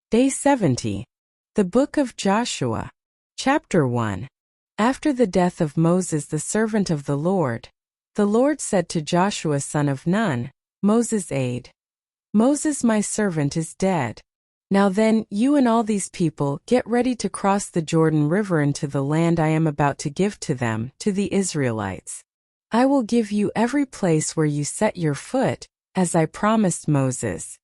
Day 70. The Book of Joshua. Chapter 1. After the death of Moses the servant of the Lord said to Joshua son of Nun, Moses' aide, Moses my servant is dead. Now then, you and all these people, get ready to cross the Jordan River into the land I am about to give to them, to the Israelites. I will give you every place where you set your foot, as I promised Moses.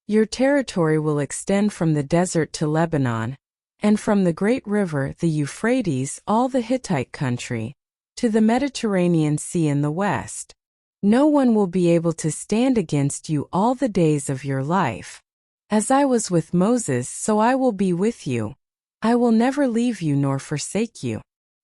Your territory will extend from the desert to Lebanon, and from the great river, the Euphrates, all the Hittite country, to the Mediterranean Sea in the west. No one will be able to stand against you all the days of your life. As I was with Moses, so I will be with you. I will never leave you nor forsake you.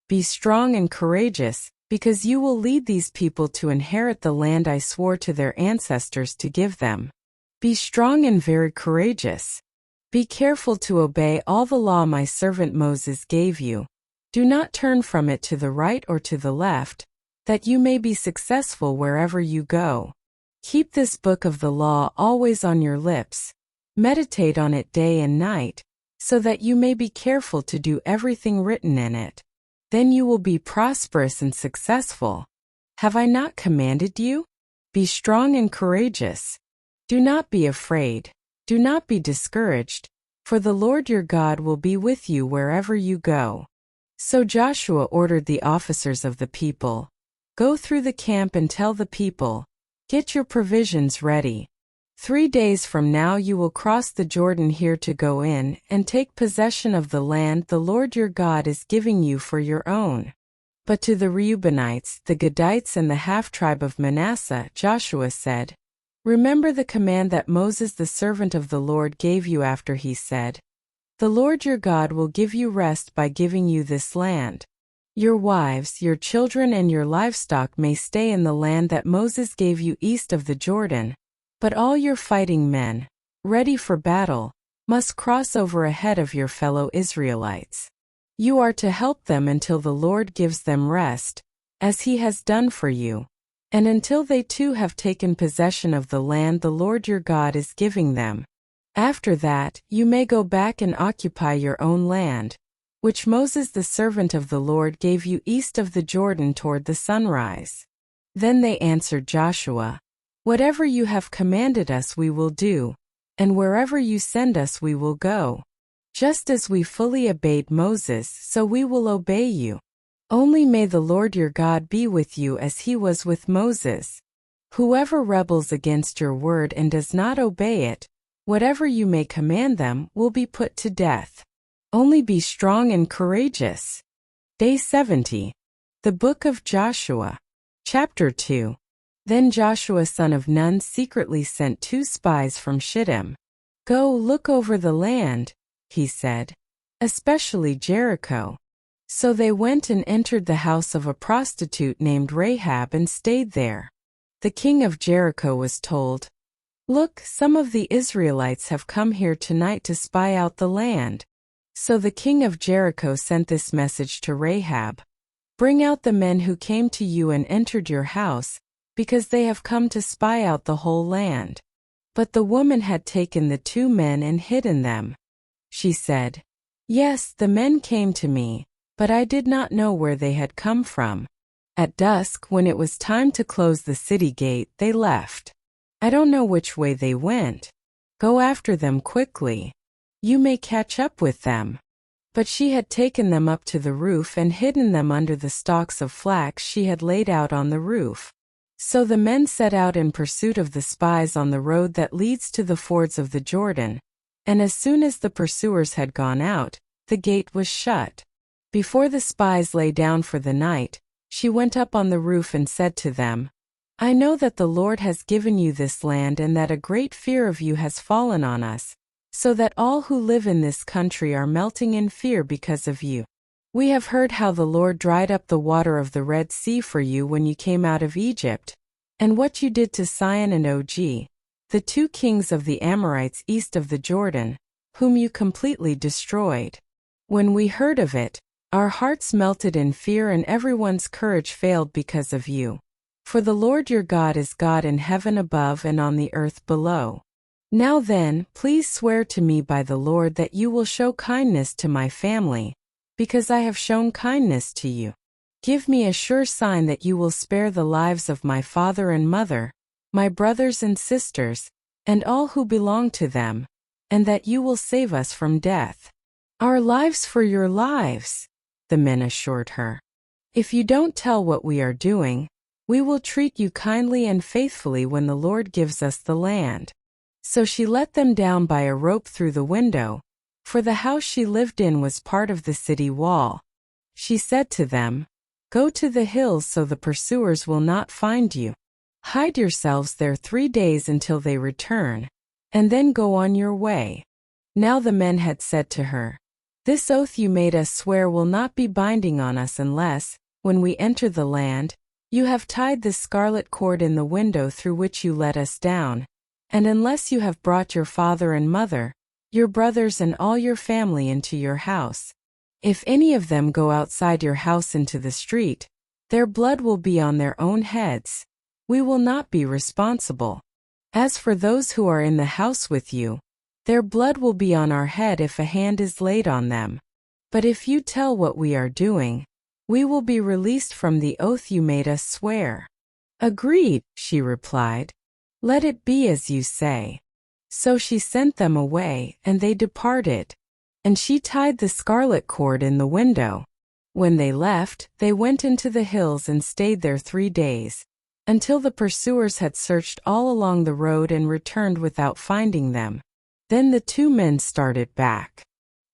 Be strong and courageous, because you will lead these people to inherit the land I swore to their ancestors to give them. Be strong and very courageous. Be careful to obey all the law my servant Moses gave you. Do not turn from it to the right or to the left, that you may be successful wherever you go. Keep this book of the law always on your lips. Meditate on it day and night, so that you may be careful to do everything written in it. Then you will be prosperous and successful. Have I not commanded you? Be strong and courageous. Do not be afraid. Do not be discouraged, for the Lord your God will be with you wherever you go. So Joshua ordered the officers of the people, Go through the camp and tell the people, Get your provisions ready. 3 days from now you will cross the Jordan here to go in and take possession of the land the Lord your God is giving you for your own. But to the Reubenites, the Gadites and the half-tribe of Manasseh, Joshua said, Remember the command that Moses the servant of the Lord gave you after he said, The Lord your God will give you rest by giving you this land. Your wives, your children and your livestock may stay in the land that Moses gave you east of the Jordan, but all your fighting men, ready for battle, must cross over ahead of your fellow Israelites. You are to help them until the Lord gives them rest, as he has done for you, and until they too have taken possession of the land the Lord your God is giving them. After that, you may go back and occupy your own land, which Moses the servant of the Lord gave you east of the Jordan toward the sunrise. Then they answered Joshua, Whatever you have commanded us we will do, and wherever you send us we will go. Just as we fully obeyed Moses, so we will obey you. Only may the Lord your God be with you as he was with Moses. Whoever rebels against your word and does not obey it, whatever you may command them, will be put to death. Only be strong and courageous. Day 70. The Book of Joshua. Chapter 2. Then Joshua son of Nun secretly sent 2 spies from Shittim. Go look over the land, he said, especially Jericho. So they went and entered the house of a prostitute named Rahab and stayed there. The king of Jericho was told, Look, some of the Israelites have come here tonight to spy out the land. So the king of Jericho sent this message to Rahab, Bring out the men who came to you and entered your house, because they have come to spy out the whole land. But the woman had taken the 2 men and hidden them. She said, Yes, the men came to me, but I did not know where they had come from. At dusk, when it was time to close the city gate, they left. I don't know which way they went. Go after them quickly. You may catch up with them. But she had taken them up to the roof and hidden them under the stalks of flax she had laid out on the roof. So the men set out in pursuit of the spies on the road that leads to the fords of the Jordan, and as soon as the pursuers had gone out, the gate was shut. Before the spies lay down for the night, she went up on the roof and said to them, I know that the Lord has given you this land and that a great fear of you has fallen on us, so that all who live in this country are melting in fear because of you. We have heard how the Lord dried up the water of the Red Sea for you when you came out of Egypt, and what you did to Sihon and Og, the 2 kings of the Amorites east of the Jordan, whom you completely destroyed. When we heard of it, our hearts melted in fear and everyone's courage failed because of you. For the Lord your God is God in heaven above and on the earth below. Now then, please swear to me by the Lord that you will show kindness to my family, because I have shown kindness to you. Give me a sure sign that you will spare the lives of my father and mother, my brothers and sisters, and all who belong to them, and that you will save us from death. Our lives for your lives, the men assured her. If you don't tell what we are doing, we will treat you kindly and faithfully when the Lord gives us the land. So she let them down by a rope through the window, for the house she lived in was part of the city wall. She said to them, "Go to the hills so the pursuers will not find you. Hide yourselves there 3 days until they return, and then go on your way." Now the men had said to her, "This oath you made us swear will not be binding on us unless, when we enter the land, you have tied the scarlet cord in the window through which you let us down, and unless you have brought your father and mother, your brothers and all your family into your house. If any of them go outside your house into the street, their blood will be on their own heads. We will not be responsible. As for those who are in the house with you, their blood will be on our head if a hand is laid on them. But if you tell what we are doing, we will be released from the oath you made us swear." "Agreed," she replied. "Let it be as you say." So she sent them away, and they departed. And she tied the scarlet cord in the window. When they left, they went into the hills and stayed there 3 days, until the pursuers had searched all along the road and returned without finding them. Then the 2 men started back.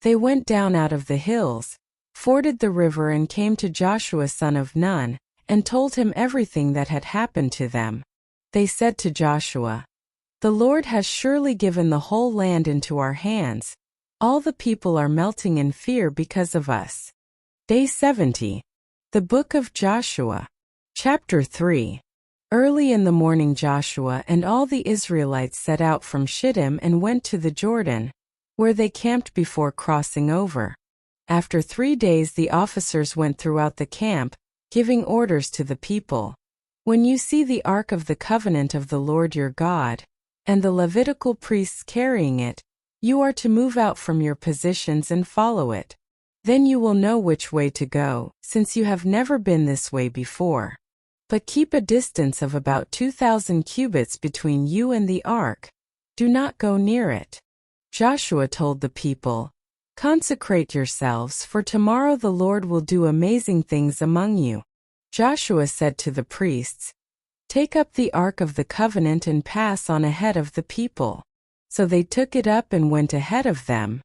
They went down out of the hills, forded the river and came to Joshua son of Nun, and told him everything that had happened to them. They said to Joshua, "The Lord has surely given the whole land into our hands. All the people are melting in fear because of us." Day 70. The Book of Joshua. Chapter 3. Early in the morning Joshua and all the Israelites set out from Shittim and went to the Jordan, where they camped before crossing over. After 3 days the officers went throughout the camp, giving orders to the people. "When you see the Ark of the Covenant of the Lord your God, and the Levitical priests carrying it, you are to move out from your positions and follow it. Then you will know which way to go, since you have never been this way before. But keep a distance of about 2,000 cubits between you and the ark. Do not go near it." Joshua told the people, "Consecrate yourselves, for tomorrow the Lord will do amazing things among you." Joshua said to the priests, "Take up the Ark of the Covenant and pass on ahead of the people." So they took it up and went ahead of them.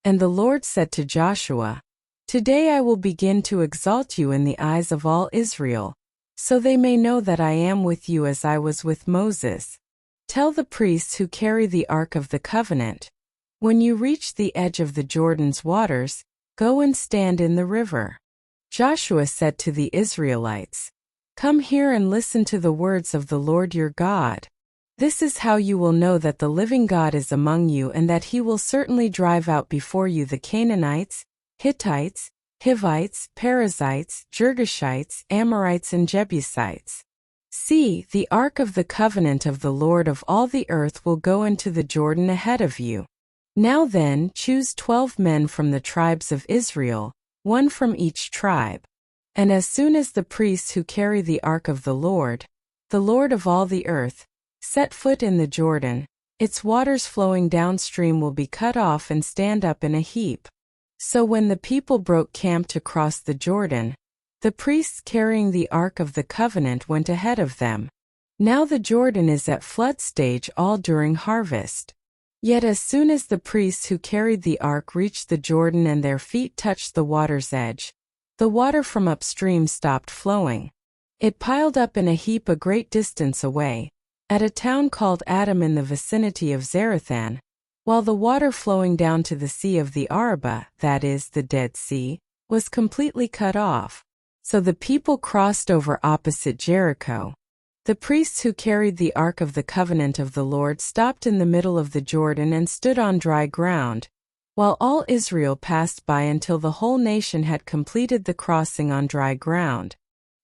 And the Lord said to Joshua, "Today I will begin to exalt you in the eyes of all Israel, so they may know that I am with you as I was with Moses. Tell the priests who carry the Ark of the Covenant, when you reach the edge of the Jordan's waters, go and stand in the river." Joshua said to the Israelites, "Come here and listen to the words of the Lord your God. This is how you will know that the living God is among you and that he will certainly drive out before you the Canaanites, Hittites, Hivites, Perizzites, Girgashites, Amorites and Jebusites. See, the Ark of the Covenant of the Lord of all the earth will go into the Jordan ahead of you. Now then, choose 12 men from the tribes of Israel, 1 from each tribe. And as soon as the priests who carry the Ark of the Lord of all the earth, set foot in the Jordan, its waters flowing downstream will be cut off and stand up in a heap." So when the people broke camp to cross the Jordan, the priests carrying the Ark of the Covenant went ahead of them. Now the Jordan is at flood stage all during harvest. Yet as soon as the priests who carried the ark reached the Jordan and their feet touched the water's edge, the water from upstream stopped flowing. It piled up in a heap a great distance away, at a town called Adam in the vicinity of Zarethan, while the water flowing down to the Sea of the Arabah, that is, the Dead Sea, was completely cut off. So the people crossed over opposite Jericho. The priests who carried the Ark of the Covenant of the Lord stopped in the middle of the Jordan and stood on dry ground, while all Israel passed by until the whole nation had completed the crossing on dry ground.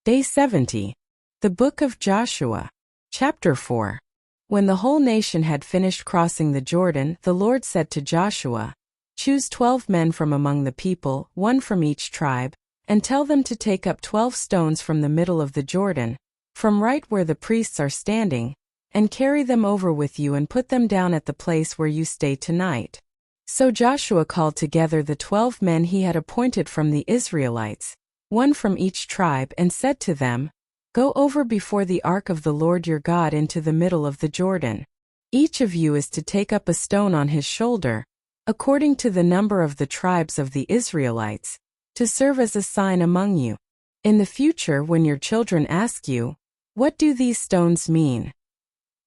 Day 70. The Book of Joshua. Chapter 4. When the whole nation had finished crossing the Jordan, the Lord said to Joshua, "Choose 12 men from among the people, 1 from each tribe, and tell them to take up 12 stones from the middle of the Jordan, from right where the priests are standing, and carry them over with you and put them down at the place where you stay tonight." So Joshua called together the 12 men he had appointed from the Israelites, 1 from each tribe, and said to them, "Go over before the ark of the Lord your God into the middle of the Jordan. Each of you is to take up a stone on his shoulder, according to the number of the tribes of the Israelites, to serve as a sign among you. In the future, when your children ask you, 'What do these stones mean?'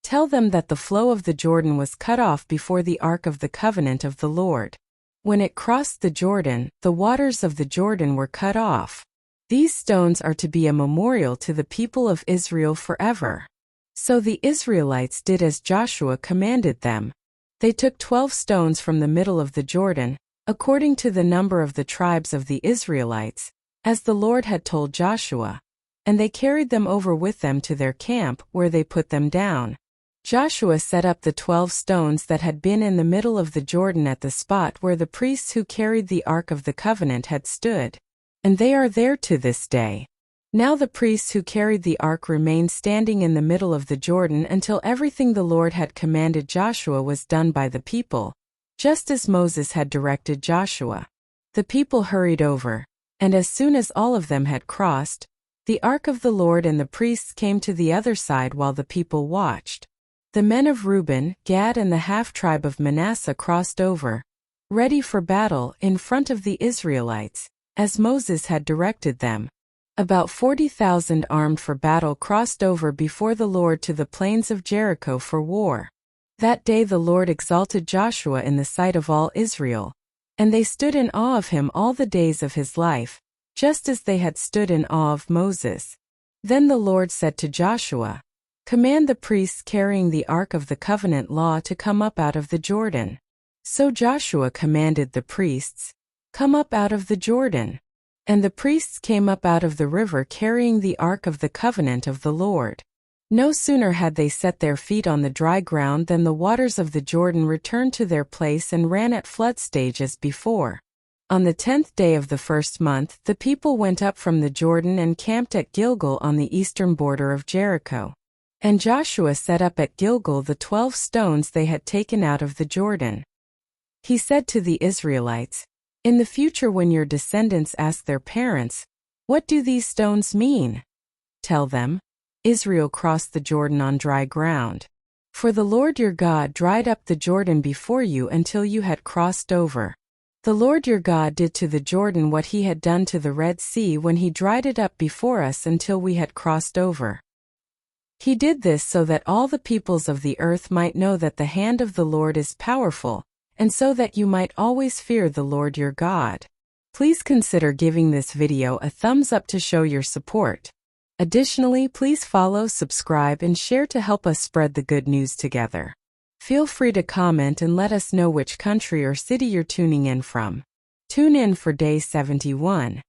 tell them that the flow of the Jordan was cut off before the ark of the covenant of the Lord. When it crossed the Jordan, the waters of the Jordan were cut off. These stones are to be a memorial to the people of Israel forever." So the Israelites did as Joshua commanded them. They took 12 stones from the middle of the Jordan, according to the number of the tribes of the Israelites, as the Lord had told Joshua, and they carried them over with them to their camp, where they put them down. Joshua set up the 12 stones that had been in the middle of the Jordan at the spot where the priests who carried the Ark of the Covenant had stood, and they are there to this day. Now the priests who carried the ark remained standing in the middle of the Jordan until everything the Lord had commanded Joshua was done by the people, just as Moses had directed Joshua. The people hurried over, and as soon as all of them had crossed, the ark of the Lord and the priests came to the other side while the people watched. The men of Reuben, Gad, and the half-tribe of Manasseh crossed over, ready for battle, in front of the Israelites, as Moses had directed them. About 40,000 armed for battle crossed over before the Lord to the plains of Jericho for war. That day the Lord exalted Joshua in the sight of all Israel, and they stood in awe of him all the days of his life, just as they had stood in awe of Moses. Then the Lord said to Joshua, "Command the priests carrying the Ark of the Covenant law to come up out of the Jordan." So Joshua commanded the priests, "Come up out of the Jordan." And the priests came up out of the river carrying the Ark of the Covenant of the Lord. No sooner had they set their feet on the dry ground than the waters of the Jordan returned to their place and ran at flood stage as before. On the 10th day of the first month, the people went up from the Jordan and camped at Gilgal on the eastern border of Jericho. And Joshua set up at Gilgal the 12 stones they had taken out of the Jordan. He said to the Israelites, "In the future, when your descendants ask their parents, 'What do these stones mean?' tell them, 'Israel crossed the Jordan on dry ground. For the Lord your God dried up the Jordan before you until you had crossed over. The Lord your God did to the Jordan what he had done to the Red Sea when he dried it up before us until we had crossed over. He did this so that all the peoples of the earth might know that the hand of the Lord is powerful, and so that you might always fear the Lord your God." Please consider giving this video a thumbs up to show your support. Additionally, please follow, subscribe, and share to help us spread the good news together. Feel free to comment and let us know which country or city you're tuning in from. Tune in for day 71.